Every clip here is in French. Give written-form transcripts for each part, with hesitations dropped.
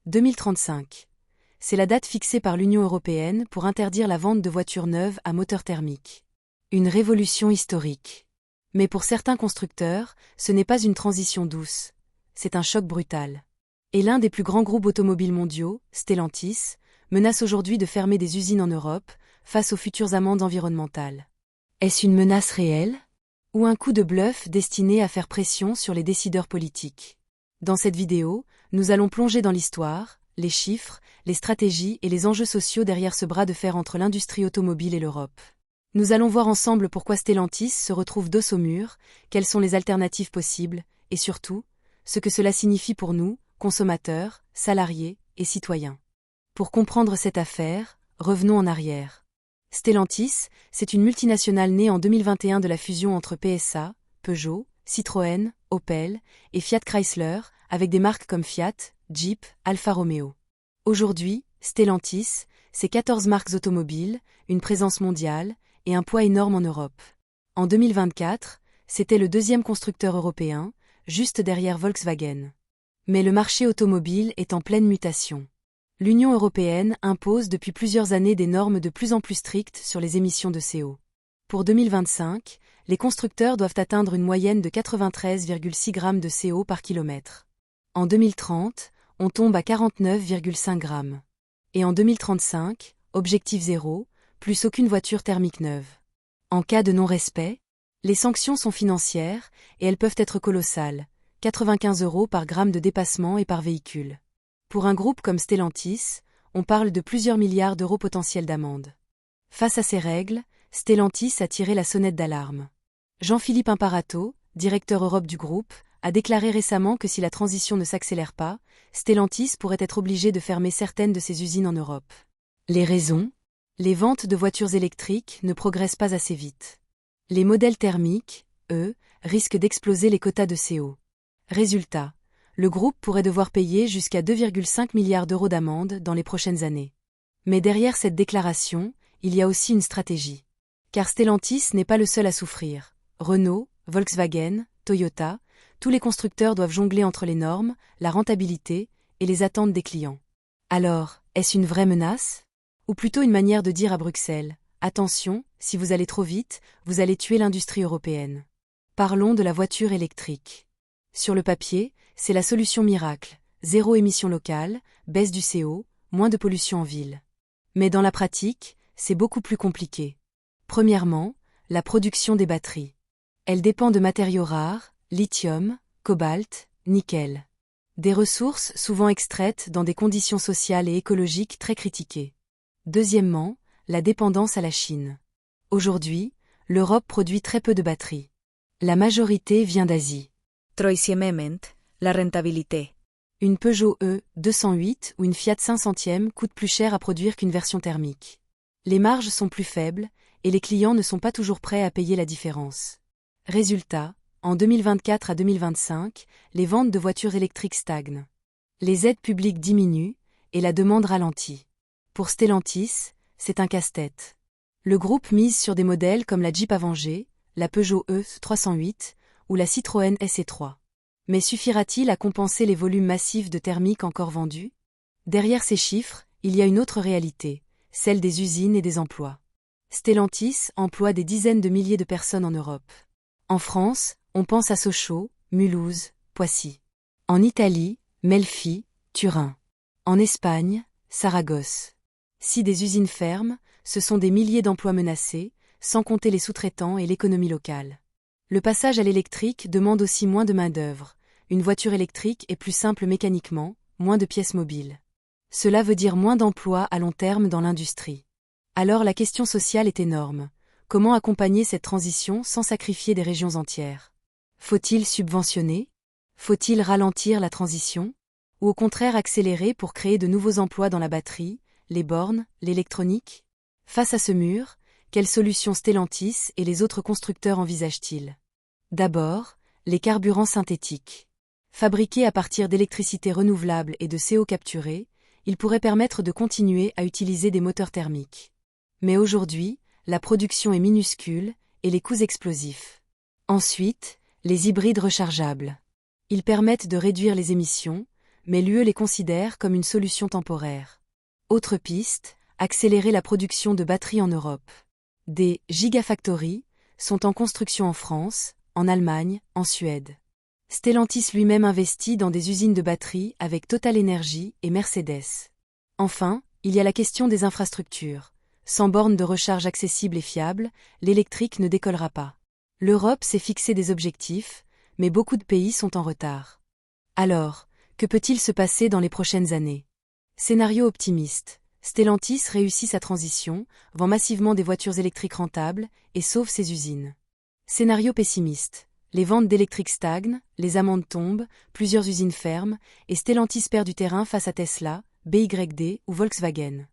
2035. C'est la date fixée par l'Union européenne pour interdire la vente de voitures neuves à moteur thermique. Une révolution historique. Mais pour certains constructeurs, ce n'est pas une transition douce, c'est un choc brutal. Et l'un des plus grands groupes automobiles mondiaux, Stellantis, menace aujourd'hui de fermer des usines en Europe face aux futures amendes environnementales. Est-ce une menace réelle? Ou un coup de bluff destiné à faire pression sur les décideurs politiques? Dans cette vidéo, nous allons plonger dans l'histoire, les chiffres, les stratégies et les enjeux sociaux derrière ce bras de fer entre l'industrie automobile et l'Europe. Nous allons voir ensemble pourquoi Stellantis se retrouve dos au mur, quelles sont les alternatives possibles, et surtout, ce que cela signifie pour nous, consommateurs, salariés et citoyens. Pour comprendre cette affaire, revenons en arrière. Stellantis, c'est une multinationale née en 2021 de la fusion entre PSA, Peugeot, Citroën, Opel et Fiat Chrysler, avec des marques comme Fiat, Jeep, Alfa Romeo. Aujourd'hui, Stellantis, c'est 14 marques automobiles, une présence mondiale et un poids énorme en Europe. En 2024, c'était le deuxième constructeur européen, juste derrière Volkswagen. Mais le marché automobile est en pleine mutation. L'Union européenne impose depuis plusieurs années des normes de plus en plus strictes sur les émissions de CO. Pour 2025, les constructeurs doivent atteindre une moyenne de 93,6 grammes de CO par kilomètre. En 2030, on tombe à 49,5 grammes. Et en 2035, objectif zéro, plus aucune voiture thermique neuve. En cas de non-respect, les sanctions sont financières et elles peuvent être colossales, 95 € par gramme de dépassement et par véhicule. Pour un groupe comme Stellantis, on parle de plusieurs milliards d'euros potentiels d'amende. Face à ces règles, Stellantis a tiré la sonnette d'alarme. Jean-Philippe Imparato, directeur Europe du groupe, a déclaré récemment que si la transition ne s'accélère pas, Stellantis pourrait être obligé de fermer certaines de ses usines en Europe. Les raisons? Les ventes de voitures électriques ne progressent pas assez vite. Les modèles thermiques, eux, risquent d'exploser les quotas de CO. Résultat, le groupe pourrait devoir payer jusqu'à 2,5 milliards d'euros d'amende dans les prochaines années. Mais derrière cette déclaration, il y a aussi une stratégie. Car Stellantis n'est pas le seul à souffrir. Renault, Volkswagen, Toyota, tous les constructeurs doivent jongler entre les normes, la rentabilité et les attentes des clients. Alors, est-ce une vraie menace? Ou plutôt une manière de dire à Bruxelles, attention, si vous allez trop vite, vous allez tuer l'industrie européenne. Parlons de la voiture électrique. Sur le papier, c'est la solution miracle, zéro émission locale, baisse du CO, moins de pollution en ville. Mais dans la pratique, c'est beaucoup plus compliqué. Premièrement, la production des batteries. Elle dépend de matériaux rares, lithium, cobalt, nickel. Des ressources souvent extraites dans des conditions sociales et écologiques très critiquées. Deuxièmement, la dépendance à la Chine. Aujourd'hui, l'Europe produit très peu de batteries. La majorité vient d'Asie. Troisièmement, la rentabilité. Une Peugeot E208 ou une Fiat 500e coûte plus cher à produire qu'une version thermique. Les marges sont plus faibles et les clients ne sont pas toujours prêts à payer la différence. Résultat, en 2024 à 2025, les ventes de voitures électriques stagnent. Les aides publiques diminuent et la demande ralentit. Pour Stellantis, c'est un casse-tête. Le groupe mise sur des modèles comme la Jeep Avenger, la Peugeot E308 ou la Citroën SE3. Mais suffira-t-il à compenser les volumes massifs de thermiques encore vendus? Derrière ces chiffres, il y a une autre réalité, celle des usines et des emplois. Stellantis emploie des dizaines de milliers de personnes en Europe. En France, on pense à Sochaux, Mulhouse, Poissy. En Italie, Melfi, Turin. En Espagne, Saragosse. Si des usines ferment, ce sont des milliers d'emplois menacés, sans compter les sous-traitants et l'économie locale. Le passage à l'électrique demande aussi moins de main-d'œuvre. Une voiture électrique est plus simple mécaniquement, moins de pièces mobiles. Cela veut dire moins d'emplois à long terme dans l'industrie. Alors la question sociale est énorme. Comment accompagner cette transition sans sacrifier des régions entières? Faut-il subventionner? Faut-il ralentir la transition? Ou au contraire accélérer pour créer de nouveaux emplois dans la batterie, les bornes, l'électronique? Face à ce mur, quelles solutions Stellantis et les autres constructeurs envisagent-ils? D'abord, les carburants synthétiques. Fabriqués à partir d'électricité renouvelable et de CO capturé, ils pourraient permettre de continuer à utiliser des moteurs thermiques. Mais aujourd'hui, la production est minuscule et les coûts explosifs. Ensuite, les hybrides rechargeables. Ils permettent de réduire les émissions, mais l'UE les considère comme une solution temporaire. Autre piste, accélérer la production de batteries en Europe. Des gigafactories sont en construction en France, en Allemagne, en Suède. Stellantis lui-même investit dans des usines de batteries avec Total Energy et Mercedes. Enfin, il y a la question des infrastructures. Sans bornes de recharge accessibles et fiables, l'électrique ne décollera pas. L'Europe s'est fixé des objectifs, mais beaucoup de pays sont en retard. Alors, que peut-il se passer dans les prochaines années? Scénario optimiste. Stellantis réussit sa transition, vend massivement des voitures électriques rentables et sauve ses usines. Scénario pessimiste. Les ventes d'électriques stagnent, les amendes tombent, plusieurs usines ferment, et Stellantis perd du terrain face à Tesla, BYD ou Volkswagen.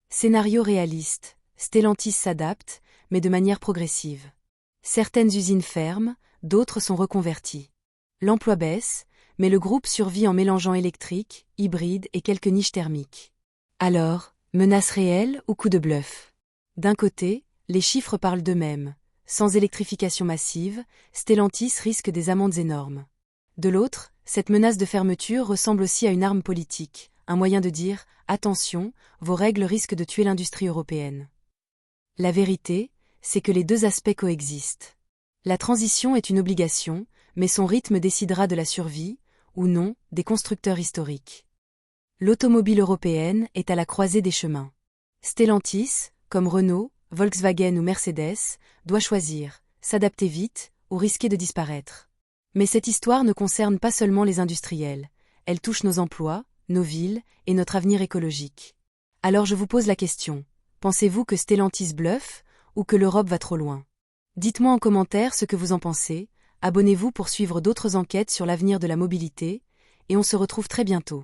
Scénario réaliste. Stellantis s'adapte, mais de manière progressive. Certaines usines ferment, d'autres sont reconverties. L'emploi baisse, mais le groupe survit en mélangeant électrique, hybride et quelques niches thermiques. Alors, menace réelle ou coup de bluff? D'un côté, les chiffres parlent d'eux-mêmes. Sans électrification massive, Stellantis risque des amendes énormes. De l'autre, cette menace de fermeture ressemble aussi à une arme politique, un moyen de dire « Attention, vos règles risquent de tuer l'industrie européenne ». La vérité, c'est que les deux aspects coexistent. La transition est une obligation, mais son rythme décidera de la survie, ou non, des constructeurs historiques. L'automobile européenne est à la croisée des chemins. Stellantis, comme Renault, Volkswagen ou Mercedes, doit choisir, s'adapter vite ou risquer de disparaître. Mais cette histoire ne concerne pas seulement les industriels, elle touche nos emplois, nos villes et notre avenir écologique. Alors je vous pose la question, pensez-vous que Stellantis bluffe ou que l'Europe va trop loin? Dites-moi en commentaire ce que vous en pensez, abonnez-vous pour suivre d'autres enquêtes sur l'avenir de la mobilité, et on se retrouve très bientôt.